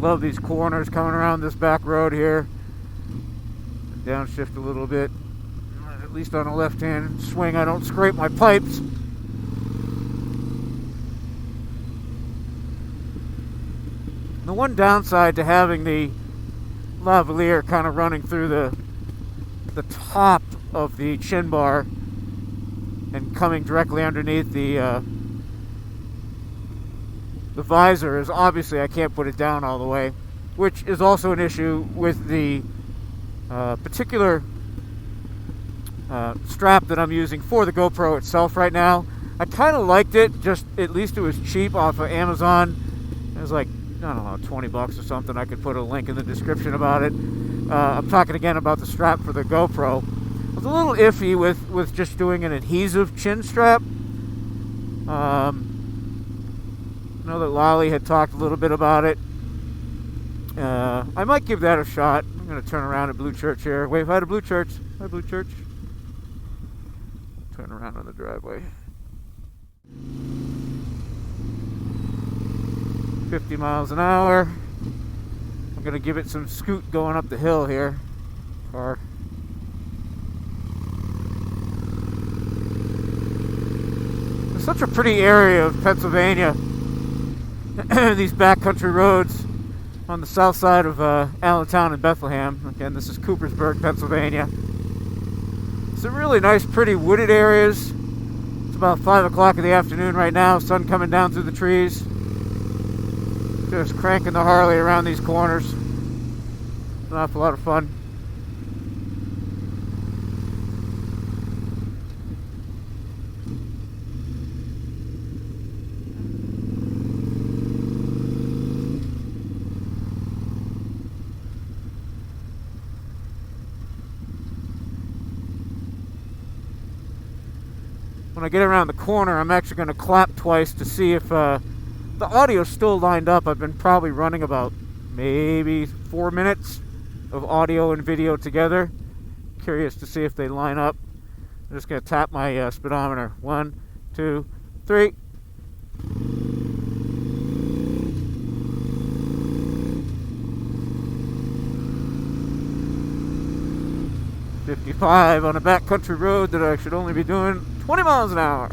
Love these corners coming around this back road here. Downshift a little bit. At least on the left-hand swing, I don't scrape my pipes. The one downside to having the lavalier kind of running through the top of the chin bar and coming directly underneath the visor is obviously I can't put it down all the way, which is also an issue with the particular strap that I'm using for the GoPro itself right now. I kind of liked it, just at least it was cheap off of Amazon. It was like, I don't know, 20 bucks or something. I could put a link in the description about it. I'm talking again about the strap for the GoPro. I was a little iffy with just doing an adhesive chin strap. I know that Lolly had talked a little bit about it. I might give that a shot. I'm going to turn around at Blue Church here. Wave hi to Blue Church. Hi, Blue Church. Turn around on the driveway. 50 miles an hour. I'm going to give it some scoot going up the hill here. Car. It's such a pretty area of Pennsylvania. These backcountry roads on the south side of Allentown and Bethlehem. Again, this is Coopersburg, Pennsylvania. Some really nice, pretty wooded areas. It's about 5 o'clock in the afternoon right now. Sun coming down through the trees. Just cranking the Harley around these corners. An awful lot of fun. When I get around the corner, I'm actually going to clap twice to see if the audio's still lined up. I've been probably running about maybe 4 minutes of audio and video together. Curious to see if they line up. I'm just going to tap my speedometer. 1, 2, 3. .55 on a backcountry road that I should only be doing 20 miles an hour.